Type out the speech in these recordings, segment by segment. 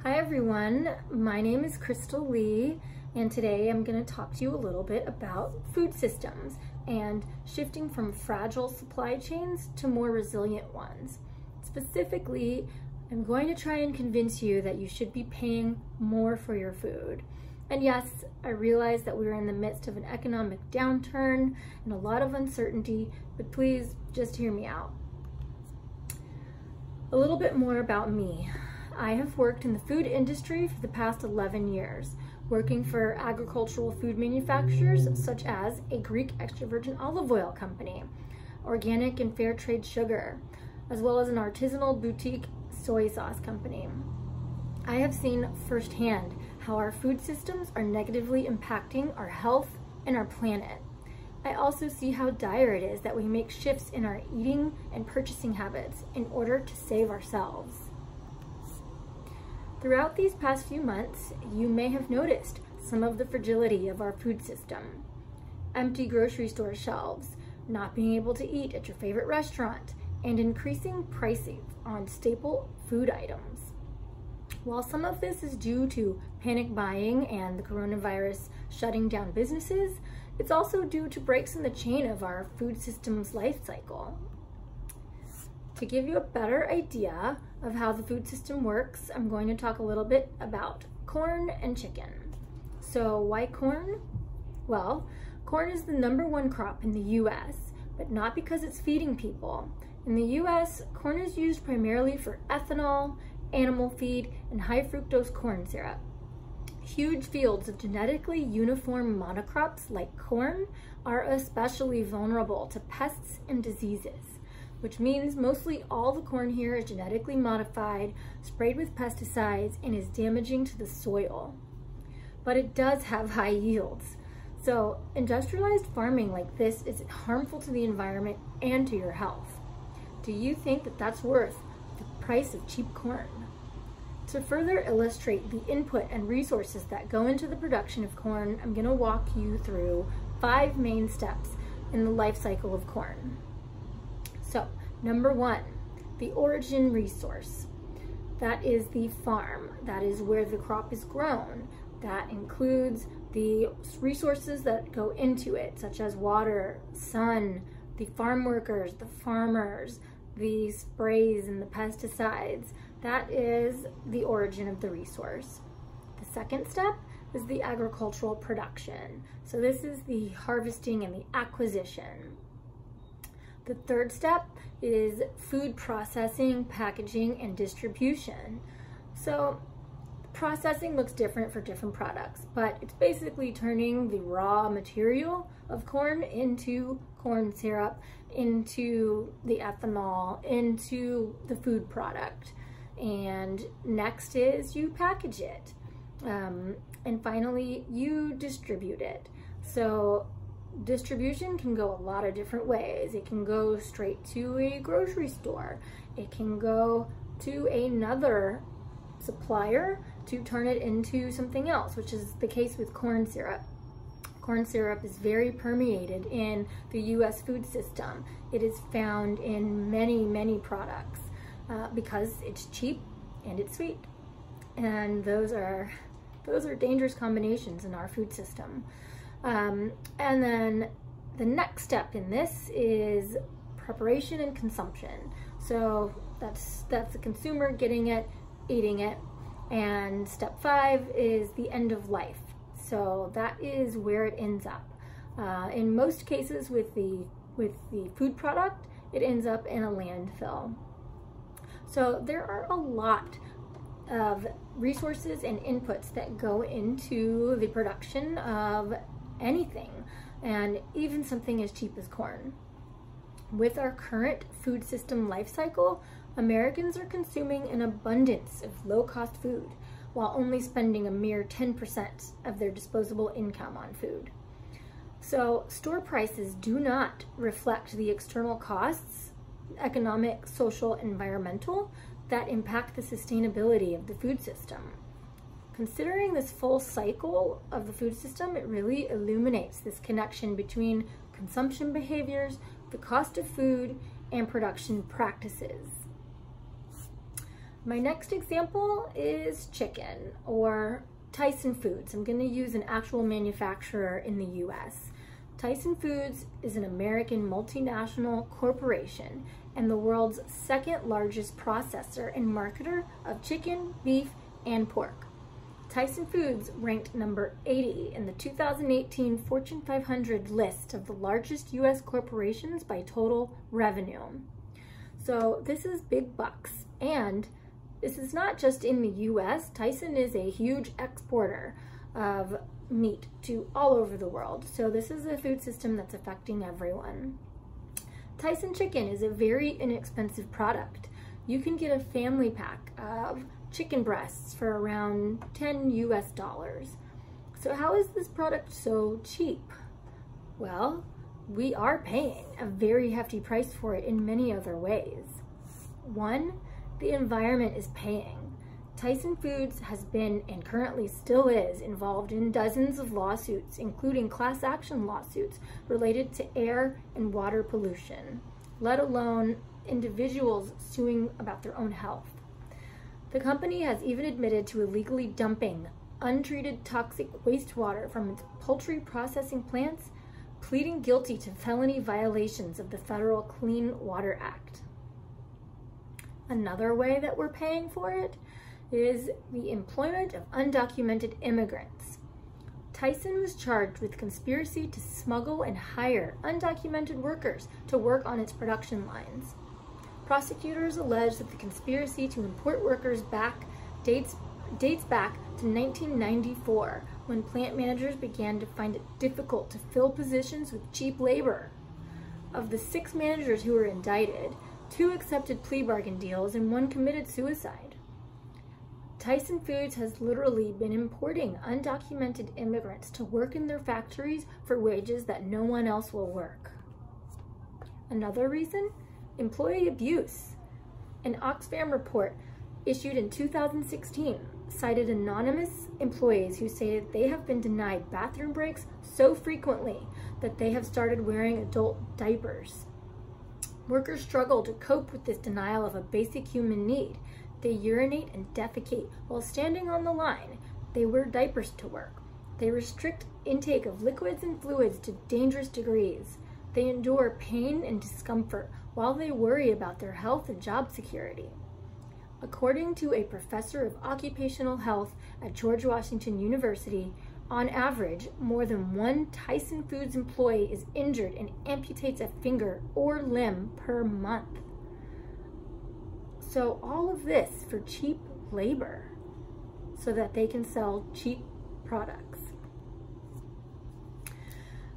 Hi everyone, my name is Crystal Lee, and today I'm going to talk to you a little bit about food systems and shifting from fragile supply chains to more resilient ones. Specifically, I'm going to try and convince you that you should be paying more for your food. And yes, I realize that we're in the midst of an economic downturn and a lot of uncertainty, but please just hear me out. A little bit more about me. I have worked in the food industry for the past 11 years, working for agricultural food manufacturers such as a Greek extra virgin olive oil company, organic and fair trade sugar, as well as an artisanal boutique soy sauce company. I have seen firsthand how our food systems are negatively impacting our health and our planet. I also see how dire it is that we make shifts in our eating and purchasing habits in order to save ourselves. Throughout these past few months, you may have noticed some of the fragility of our food system. Empty grocery store shelves, not being able to eat at your favorite restaurant, and increasing pricing on staple food items. While some of this is due to panic buying and the coronavirus shutting down businesses, it's also due to breaks in the chain of our food system's life cycle. To give you a better idea of how the food system works, I'm going to talk a little bit about corn and chicken. So why corn? Well, corn is the #1 crop in the US, but not because it's feeding people. In the US, corn is used primarily for ethanol, animal feed, and high fructose corn syrup. Huge fields of genetically uniform monocrops like corn are especially vulnerable to pests and diseases, which means mostly all the corn here is genetically modified, sprayed with pesticides, and is damaging to the soil. But it does have high yields. So industrialized farming like this is harmful to the environment and to your health. Do you think that that's worth the price of cheap corn? To further illustrate the input and resources that go into the production of corn, I'm going to walk you through 5 main steps in the life cycle of corn. So, #1, the origin resource. That is the farm. That is where the crop is grown. That includes the resources that go into it, such as water, sun, the farm workers, the farmers, the sprays and the pesticides. That is the origin of the resource. The second step is the agricultural production. So this is the harvesting and the acquisition. The third step is food processing, packaging, and distribution. So processing looks different for different products, but it's basically turning the raw material of corn into corn syrup, into the ethanol, into the food product. And next is you package it. And finally, you distribute it. So distribution can go a lot of different ways. It can go straight to a grocery store. It can go to another supplier to turn it into something else, which is the case with corn syrup. Corn syrup is very permeated in the US food system. It is found in many, many products because it's cheap and it's sweet. And those are dangerous combinations in our food system. And then the next step in this is preparation and consumption. So that's the consumer getting it, eating it. And step 5 is the end of life. So that is where it ends up. In most cases with the food product, it ends up in a landfill. So there are a lot of resources and inputs that go into the production of anything, and even something as cheap as corn. With our current food system life cycle, Americans are consuming an abundance of low-cost food while only spending a mere 10% of their disposable income on food. So store prices do not reflect the external costs, economic, social, environmental, that impact the sustainability of the food system. Considering this full cycle of the food system, it really illuminates this connection between consumption behaviors, the cost of food, and production practices. My next example is chicken, or Tyson Foods. I'm going to use an actual manufacturer in the US. Tyson Foods is an American multinational corporation and the world's second largest processor and marketer of chicken, beef, and pork. Tyson Foods ranked number 80 in the 2018 Fortune 500 list of the largest US corporations by total revenue. So this is big bucks, and this is not just in the US. Tyson is a huge exporter of meat to all over the world. So this is a food system that's affecting everyone. Tyson chicken is a very inexpensive product. You can get a family pack of chicken breasts for around $10 US. So how is this product so cheap? Well, we are paying a very hefty price for it in many other ways. One, the environment is paying. Tyson Foods has been, and currently still is, involved in dozens of lawsuits, including class action lawsuits related to air and water pollution, let alone individuals suing about their own health. The company has even admitted to illegally dumping untreated toxic wastewater from its poultry processing plants, pleading guilty to felony violations of the Federal Clean Water Act. Another way that we're paying for it is the employment of undocumented immigrants. Tyson was charged with conspiracy to smuggle and hire undocumented workers to work on its production lines. Prosecutors allege that the conspiracy to import workers dates back to 1994, when plant managers began to find it difficult to fill positions with cheap labor. Of the 6 managers who were indicted, 2 accepted plea bargain deals and 1 committed suicide. Tyson Foods has literally been importing undocumented immigrants to work in their factories for wages that no one else will work. Another reason? Employee abuse. An Oxfam report issued in 2016 cited anonymous employees who say that they have been denied bathroom breaks so frequently that they have started wearing adult diapers. Workers struggle to cope with this denial of a basic human need. They urinate and defecate while standing on the line. They wear diapers to work. They restrict intake of liquids and fluids to dangerous degrees. They endure pain and discomfort while they worry about their health and job security. According to a professor of occupational health at George Washington University, on average, more than 1 Tyson Foods employee is injured and amputates a finger or limb per month. So all of this for cheap labor so that they can sell cheap products.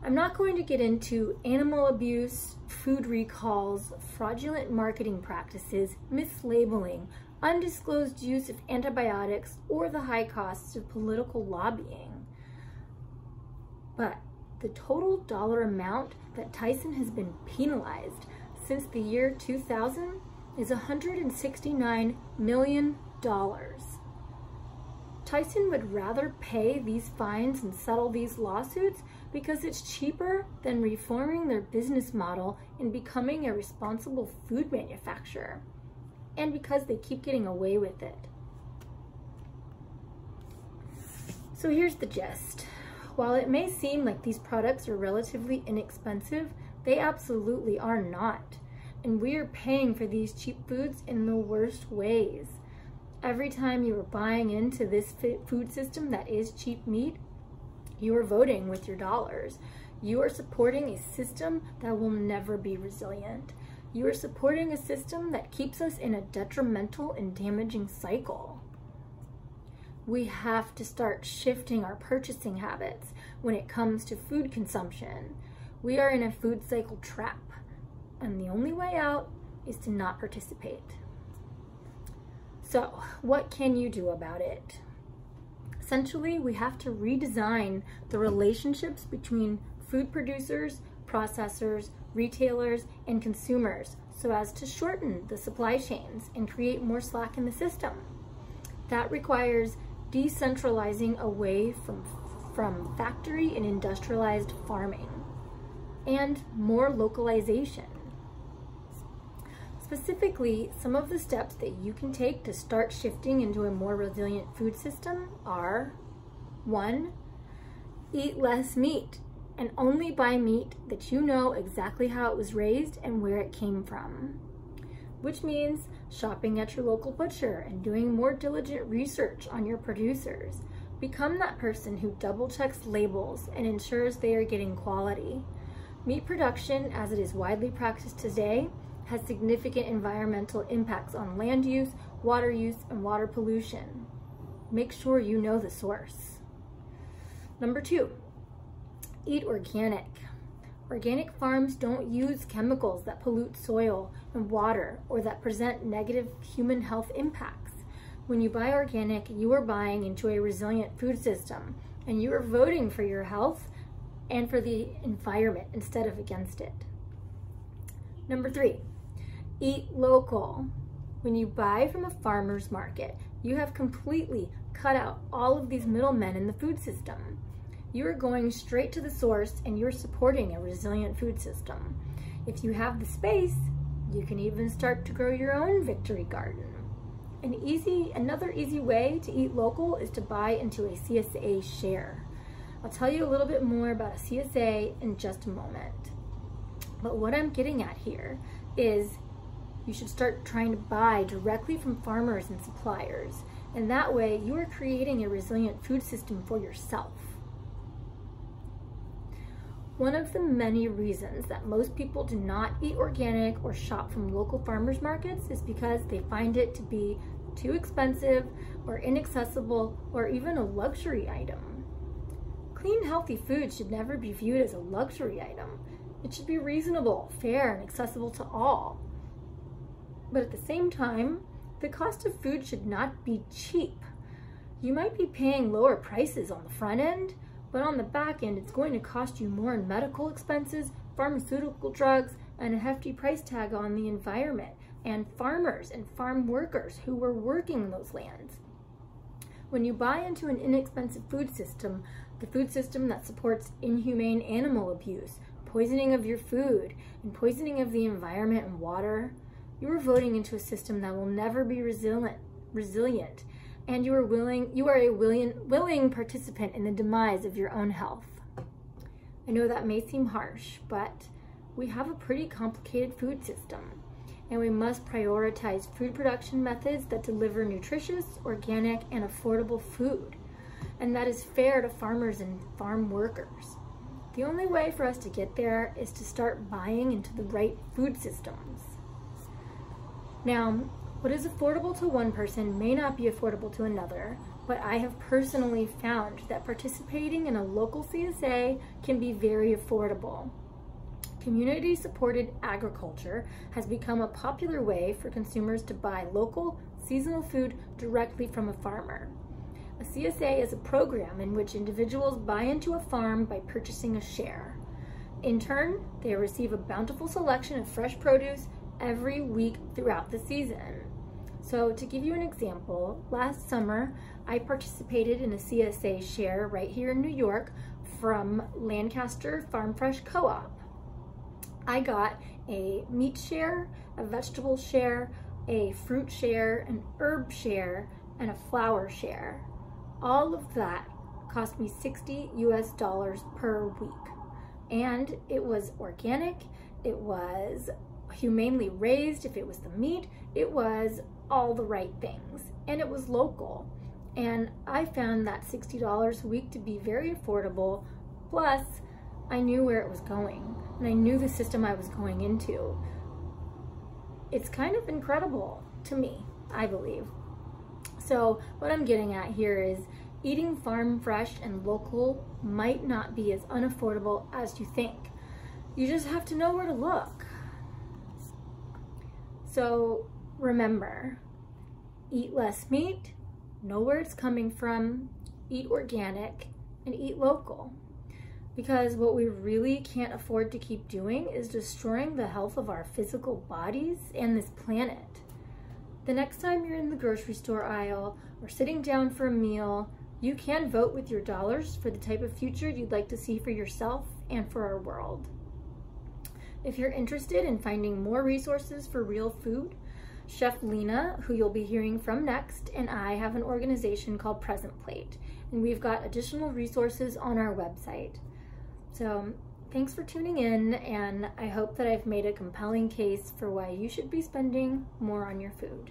I'm not going to get into animal abuse, food recalls, fraudulent marketing practices, mislabeling, undisclosed use of antibiotics, or the high costs of political lobbying. But the total dollar amount that Tyson has been penalized since the year 2000 is $169 million. Tyson would rather pay these fines and settle these lawsuits because it's cheaper than reforming their business model and becoming a responsible food manufacturer, and because they keep getting away with it. So here's the gist. While it may seem like these products are relatively inexpensive, they absolutely are not. And we are paying for these cheap foods in the worst ways. Every time you are buying into this food system that is cheap meat, you are voting with your dollars. You are supporting a system that will never be resilient. You are supporting a system that keeps us in a detrimental and damaging cycle. We have to start shifting our purchasing habits when it comes to food consumption. We are in a food cycle trap, and the only way out is to not participate. So, what can you do about it? Essentially, we have to redesign the relationships between food producers, processors, retailers, and consumers so as to shorten the supply chains and create more slack in the system. That requires decentralizing away from factory and industrialized farming, and more localization. Specifically, some of the steps that you can take to start shifting into a more resilient food system are: 1. Eat less meat, and only buy meat that you know exactly how it was raised and where it came from. Which means shopping at your local butcher and doing more diligent research on your producers. Become that person who double checks labels and ensures they are getting quality. Meat production, as it is widely practiced today, has significant environmental impacts on land use, water use, and water pollution. Make sure you know the source. Number 2, eat organic. Organic farms don't use chemicals that pollute soil and water or that present negative human health impacts. When you buy organic, you are buying into a resilient food system, and you are voting for your health and for the environment instead of against it. Number 3, eat local. When you buy from a farmer's market, you have completely cut out all of these middlemen in the food system. You are going straight to the source, and you're supporting a resilient food system. If you have the space, you can even start to grow your own victory garden. Another easy way to eat local is to buy into a CSA share. I'll tell you a little bit more about a CSA in just a moment. But what I'm getting at here is you should start trying to buy directly from farmers and suppliers. And that way you are creating a resilient food system for yourself. One of the many reasons that most people do not eat organic or shop from local farmers markets is because they find it to be too expensive or inaccessible or even a luxury item. Clean, healthy food should never be viewed as a luxury item. It should be reasonable, fair, and accessible to all. But at the same time, the cost of food should not be cheap. You might be paying lower prices on the front end, but on the back end, it's going to cost you more in medical expenses, pharmaceutical drugs, and a hefty price tag on the environment and farmers and farm workers who were working those lands. When you buy into an inexpensive food system, the food system that supports inhumane animal abuse, poisoning of your food, and poisoning of the environment and water, you are voting into a system that will never be resilient, and you are a willing participant in the demise of your own health. I know that may seem harsh, but we have a pretty complicated food system, and we must prioritize food production methods that deliver nutritious, organic, and affordable food, and that is fair to farmers and farm workers. The only way for us to get there is to start buying into the right food systems. Now, what is affordable to one person may not be affordable to another, but I have personally found that participating in a local CSA can be very affordable. Community-supported agriculture has become a popular way for consumers to buy local, seasonal food directly from a farmer. A CSA is a program in which individuals buy into a farm by purchasing a share. In turn, they receive a bountiful selection of fresh produce every week throughout the season. So to give you an example, last summer I participated in a CSA share right here in New York from Lancaster Farm Fresh Co-op. I got a meat share, a vegetable share, a fruit share, an herb share, and a flower share. All of that cost me $60 US per week. And it was organic, it was humanely raised. If it was the meat, it was all the right things, and it was local. And I found that $60 a week to be very affordable, plus I knew where it was going, and I knew the system I was going into. It's kind of incredible to me, I believe. So what I'm getting at here is eating farm fresh and local might not be as unaffordable as you think. You just have to know where to look. So remember, eat less meat, know where it's coming from, eat organic, and eat local. Because what we really can't afford to keep doing is destroying the health of our physical bodies and this planet. The next time you're in the grocery store aisle or sitting down for a meal, you can vote with your dollars for the type of future you'd like to see for yourself and for our world. If you're interested in finding more resources for real food, Chef Lena, who you'll be hearing from next, and I have an organization called Present Plate, and we've got additional resources on our website. So thanks for tuning in, and I hope that I've made a compelling case for why you should be spending more on your food.